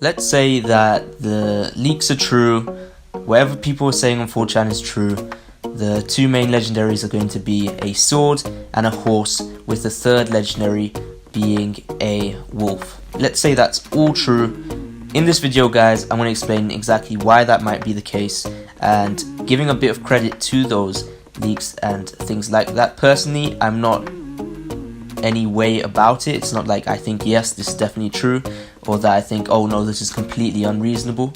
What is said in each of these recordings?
let's say that the leaks are true, whatever people are saying on 4chan is true. The two main legendaries are going to be a sword and a horse, with the third legendary being a wolf. Let's say that's all true. In this video, guys, I'm going to explain exactly why that might be the case and giving a bit of credit to those leaks and things like that. Personally, I'm not any way about it. It's not like I think yes, this is definitely true, or that I think oh no, this is completely unreasonable.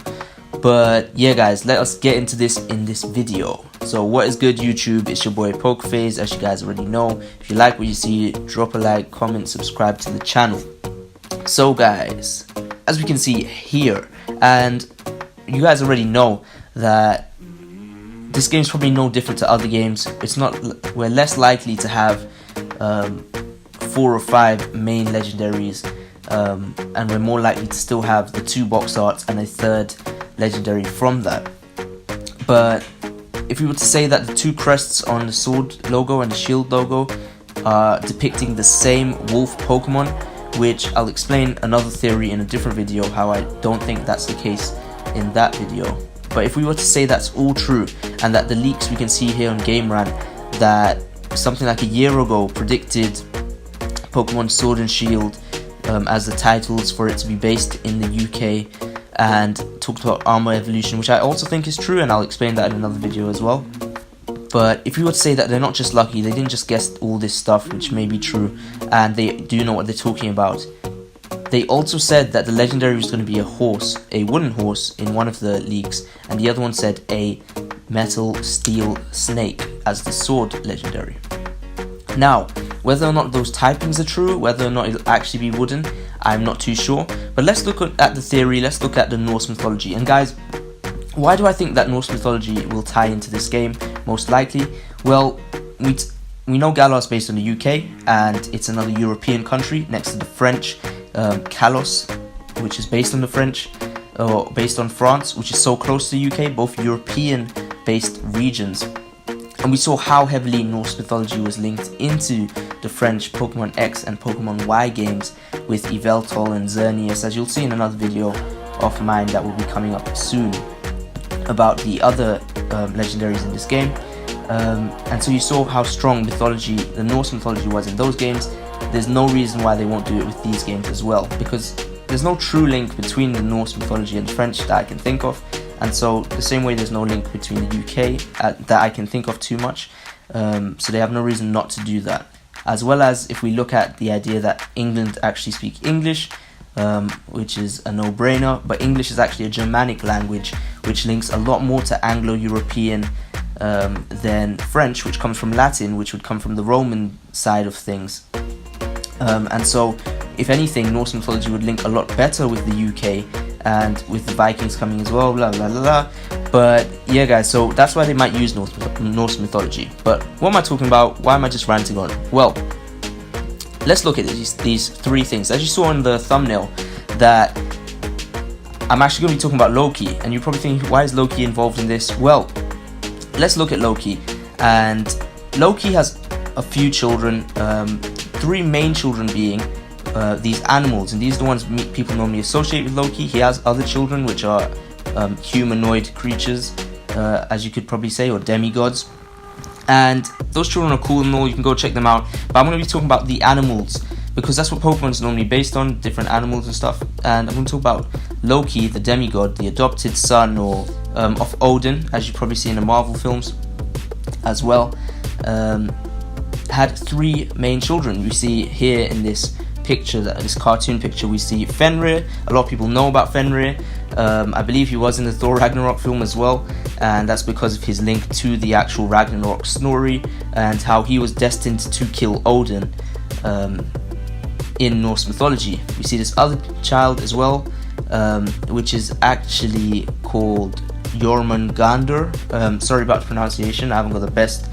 But yeah, guys, let us get into this in this video. So what is good, YouTube? It's your boy Pokephase, as you guys already know. If you like what you see, drop a like, comment, subscribe to the channel. So guys, as we can see here, and you guys already know that this game's probably no different to other games. We're less likely to have 4 or 5 main legendaries, and we're more likely to still have the 2 box arts and a third legendary from that. But if we were to say that the 2 crests on the sword logo and the shield logo are depicting the same wolf Pokemon, which I'll explain another theory in a different video how I don't think that's the case in that video. But if we were to say that's all true, and that the leaks we can see here on GameRant, that something like a year ago predicted Pokemon Sword and Shield as the titles for it to be based in the UK, and talked about Armor Evolution, which I also think is true, and I'll explain that in another video as well. But if we were to say that they're not just lucky, they didn't just guess all this stuff, which may be true, and they do know what they're talking about. They also said that the legendary was going to be a horse, a wooden horse in one of the leaks, and the other one said a metal steel snake as the sword legendary. Now, whether or not those typings are true, whether or not it'll actually be wooden, I'm not too sure. But let's look at the theory, let's look at the Norse mythology. And guys, why do I think that Norse mythology will tie into this game, most likely? Well, we know Galar is based on the UK, and it's another European country next to the French, Kalos, which is based on the French, or based on France, which is so close to the UK, both European-based regions. And we saw how heavily Norse mythology was linked into the French Pokemon X and Pokemon Y games with Yveltal and Xerneas, as you'll see in another video of mine that will be coming up soon about the other legendaries in this game. And so you saw how strong the Norse mythology was in those games. There's no reason why they won't do it with these games as well, because there's no true link between the Norse mythology and the French that I can think of. And so the same way there's no link between the UK that I can think of too much, so they have no reason not to do that. As well as if we look at the idea that England actually speak English, which is a no-brainer, but English is actually a Germanic language which links a lot more to Anglo-European than French, which comes from Latin, which would come from the Roman side of things. And so if anything, Norse mythology would link a lot better with the UK, and with the Vikings coming as well, blah blah blah blah. But yeah, guys, so that's why they might use Norse mythology. But what am I talking about? Why am I just ranting on? Well, let's look at these 3 things. As you saw in the thumbnail, that I'm actually going to be talking about Loki, and you're probably thinking, why is Loki involved in this? Well, let's look at Loki. And Loki has a few children, 3 main children being these animals, and these are the ones people normally associate with Loki. He has other children which are humanoid creatures, as you could probably say, or demigods, and those children are cool and all, you can go check them out. But I'm going to be talking about the animals, because that's what Pokemon is normally based on, different animals and stuff. And I'm going to talk about Loki, the demigod, the adopted son of Odin, as you probably see in the Marvel films as well. Had 3 main children. We see here in this picture, this cartoon picture, we see Fenrir. A lot of people know about Fenrir. I believe he was in the Thor Ragnarok film as well, and that's because of his link to the actual Ragnarok story and how he was destined to kill Odin in Norse mythology. We see this other child as well, which is actually called Jormungandr. Sorry about the pronunciation, I haven't got the best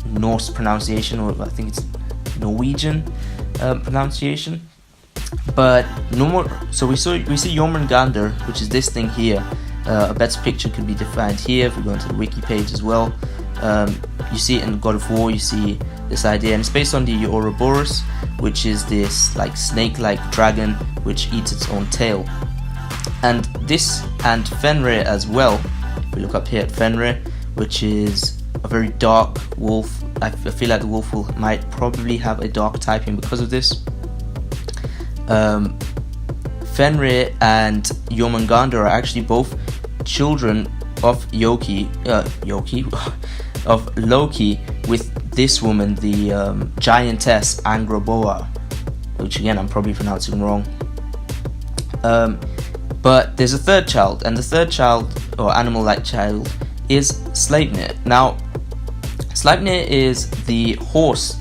Norse pronunciation, or I think it's Norwegian pronunciation, but no more. So we see Jormungandr, which is this thing here. A better picture could be defined here if we go into the wiki page as well. You see it in God of War, you see this idea, and it's based on the Ouroboros, which is this like snake-like dragon which eats its own tail. And this, and Fenrir as well, if we look up here at Fenrir, which is a very dark wolf. I feel like the wolf might probably have a dark typing because of this. Fenrir and Jormungandr are actually both children of of Loki, with this woman, the giantess Angroboa, which again I'm probably pronouncing wrong. But there's a third child, and the third child, or animal-like child, is Sleipnir. Now, Sleipnir is the horse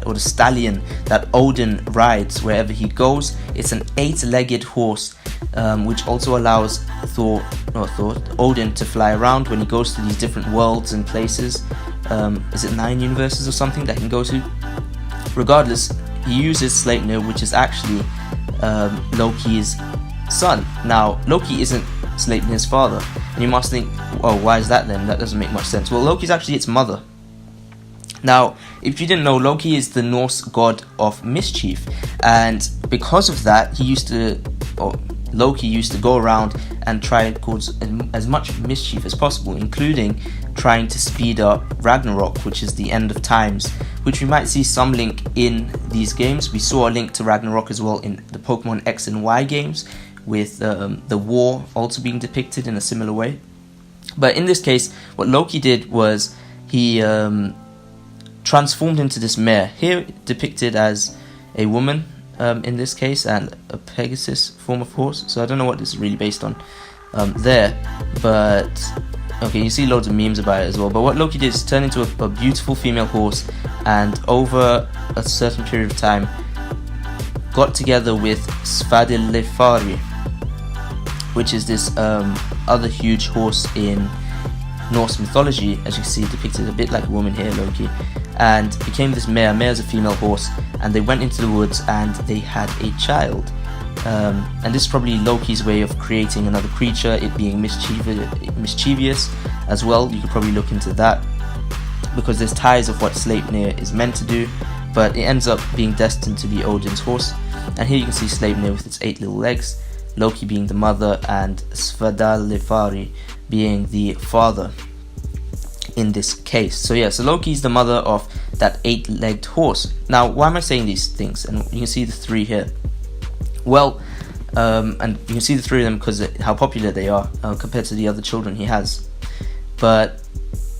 or the stallion that Odin rides wherever he goes. It's an 8-legged horse, which also allows Odin to fly around when he goes to these different worlds and places. Is it 9 universes or something that he can go to? Regardless, he uses Sleipnir, which is actually Loki's son. Now, Loki isn't Sleipnir's father, and you must think, oh, why is that then? That doesn't make much sense. Well, Loki's actually its mother. Now, if you didn't know, Loki is the Norse god of mischief, and because of that, Loki used to go around and try and cause as much mischief as possible, including trying to speed up Ragnarok, which is the end of times, which we might see some link in these games. We saw a link to Ragnarok as well in the Pokemon X and Y games, with the war also being depicted in a similar way. But in this case, what Loki did was he transformed into this mare, here depicted as a woman in this case, and a Pegasus form of horse. So I don't know what this is really based on there, but okay, you see loads of memes about it as well. But what Loki did is turn into a beautiful female horse, and over a certain period of time got together with Svadilfari, which is this other huge horse in Norse mythology, as you can see depicted a bit like a woman here, Loki, and became this mare. Mare's a female horse, and they went into the woods and they had a child. And this is probably Loki's way of creating another creature, it being mischievous as well. You could probably look into that, because there's ties of what Sleipnir is meant to do, but it ends up being destined to be Odin's horse. And here you can see Sleipnir with its 8 little legs, Loki being the mother, and Svadilfari being the father in this case. So yeah, so Loki is the mother of that 8-legged horse. Now, why am I saying these things? And you can see the 3 here. Well, and you can see the 3 of them because how popular they are compared to the other children he has. But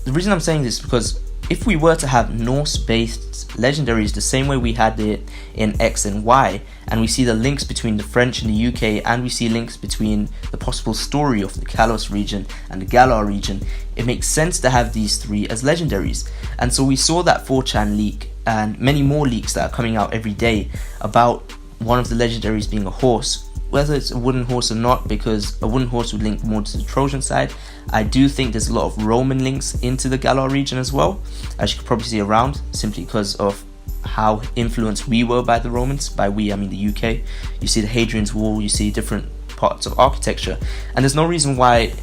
the reason I'm saying this is because if we were to have Norse-based legendaries the same way we had it in X and Y, and we see the links between the French and the UK, and we see links between the possible story of the Kalos region and the Galar region, it makes sense to have these 3 as legendaries. And so we saw that 4chan leak, and many more leaks that are coming out every day about one of the legendaries being a horse. Whether it's a wooden horse or not, because a wooden horse would link more to the Trojan side. I do think there's a lot of Roman links into the Galar region as well, as you could probably see around, simply because of how influenced we were by the Romans. By we, I mean the UK. You see the Hadrian's Wall, you see different parts of architecture, and there's no reason why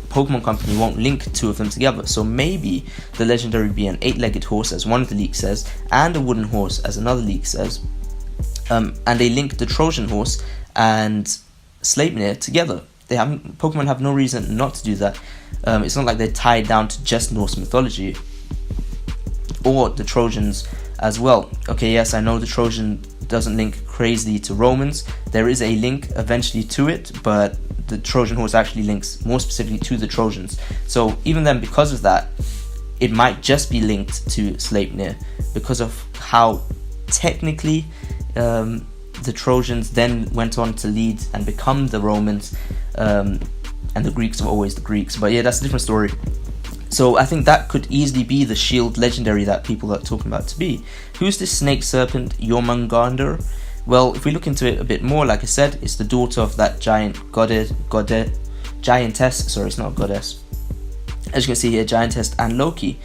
Pokemon Company won't link 2 of them together. So maybe the legendary be an 8-legged horse, as one of the leaks says, and a wooden horse, as another leak says, and they link the Trojan horse and Sleipnir together. Pokemon have no reason not to do that. It's not like they're tied down to just Norse mythology or the Trojans as well. Okay, yes, I know the Trojan doesn't link crazily to Romans. There is a link eventually to it, but the Trojan horse actually links more specifically to the Trojans. So even then, because of that, it might just be linked to Sleipnir, because of how technically the Trojans then went on to lead and become the Romans, and the Greeks were always the Greeks. But yeah, that's a different story. So I think that could easily be the shield legendary that people are talking about to be. Who's this snake serpent Jormungandr? Well, if we look into it a bit more, like I said, it's the daughter of that giantess. Sorry, it's not a goddess. As you can see here, giantess and Loki.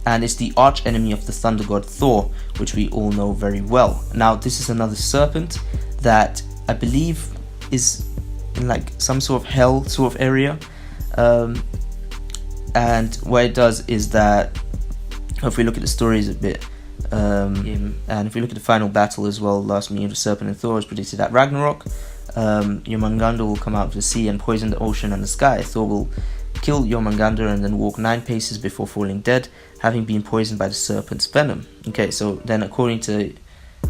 And it's the arch enemy of the thunder god Thor, which we all know very well. Now, this is another serpent that I believe is in like some sort of hell sort of area. And what it does is that, if we look at the stories a bit, and if we look at the final battle as well, last meeting of the Serpent and Thor is predicted at Ragnarok. Jormungandr will come out of the sea and poison the ocean and the sky. Thor will kill Jormungandr and then walk 9 paces before falling dead, having been poisoned by the serpent's venom. Okay, so then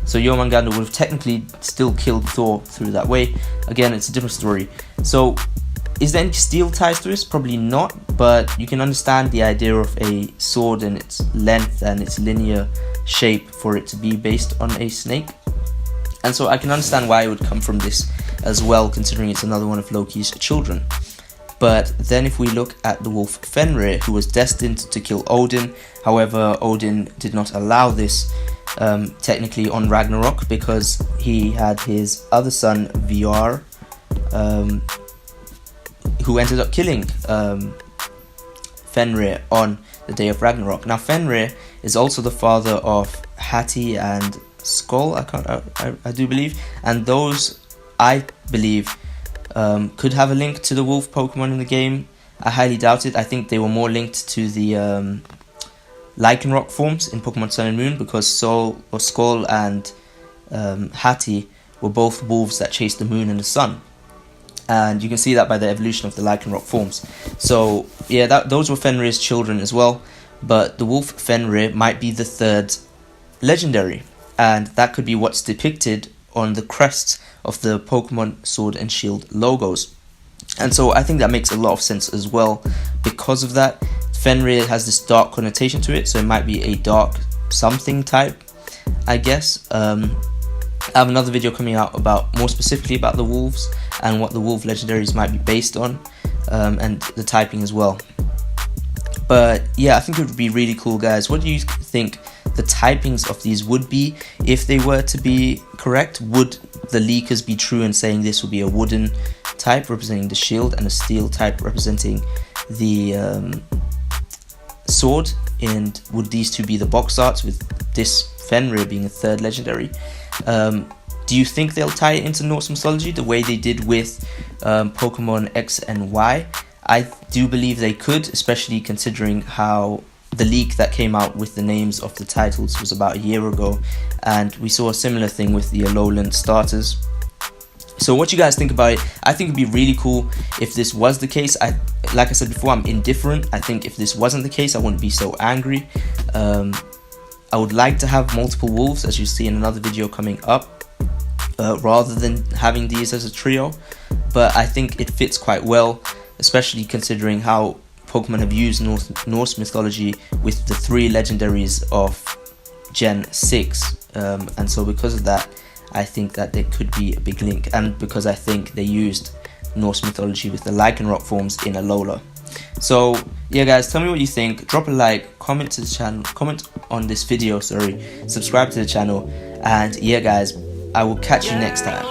so Jormungandr would have technically still killed Thor through that way. Again, it's a different story. So, is there any steel ties to this? Probably not, but you can understand the idea of a sword and its length and its linear shape for it to be based on a snake. And so I can understand why it would come from this as well, considering it's another one of Loki's children. But then if we look at the wolf Fenrir, who was destined to kill Odin, however, Odin did not allow this technically on Ragnarok, because he had his other son Viar, who ended up killing Fenrir on the day of Ragnarok. Now Fenrir is also the father of Hati and Skull, I do believe, and those, I believe, could have a link to the wolf Pokemon in the game. I highly doubt it. I think they were more linked to the Lycanroc forms in Pokemon Sun and Moon, because Skull and Hati were both wolves that chased the moon and the sun. And you can see that by the evolution of the Lycanroc forms. So yeah, those were Fenrir's children as well. But the wolf Fenrir might be the 3rd legendary, and that could be what's depicted on the crests of the Pokemon Sword and Shield logos. And so I think that makes a lot of sense as well. Because of that, Fenrir has this dark connotation to it, so it might be a dark something type, I guess. I have another video coming out about more specifically about the wolves and what the wolf legendaries might be based on, and the typing as well. But yeah, I think it would be really cool, guys. What do you think the typings of these would be if they were to be correct? Would the leakers be true in saying this would be a wooden type representing the shield and a steel type representing the sword? And would these two be the box arts, with this Fenrir being a 3rd legendary? Do you think they'll tie it into Norse mythology the way they did with Pokemon X and Y? I do believe they could, especially considering how the leak that came out with the names of the titles was about a year ago, and we saw a similar thing with the Alolan starters. So what you guys think about it? I think it'd be really cool if this was the case. Like I said before, I'm indifferent. I think if this wasn't the case, I wouldn't be so angry. I would like to have multiple wolves, as you see in another video coming up, rather than having these as a trio. But I think it fits quite well, especially considering how Pokemon have used Norse mythology with the 3 legendaries of Gen 6. And so because of that, I think that there could be a big link. And because I think they used Norse mythology with the Lycanroc forms in Alola. So yeah, guys, tell me what you think. Drop a like, comment to the channel, comment on this video, subscribe to the channel, and yeah, guys, I will catch you next time.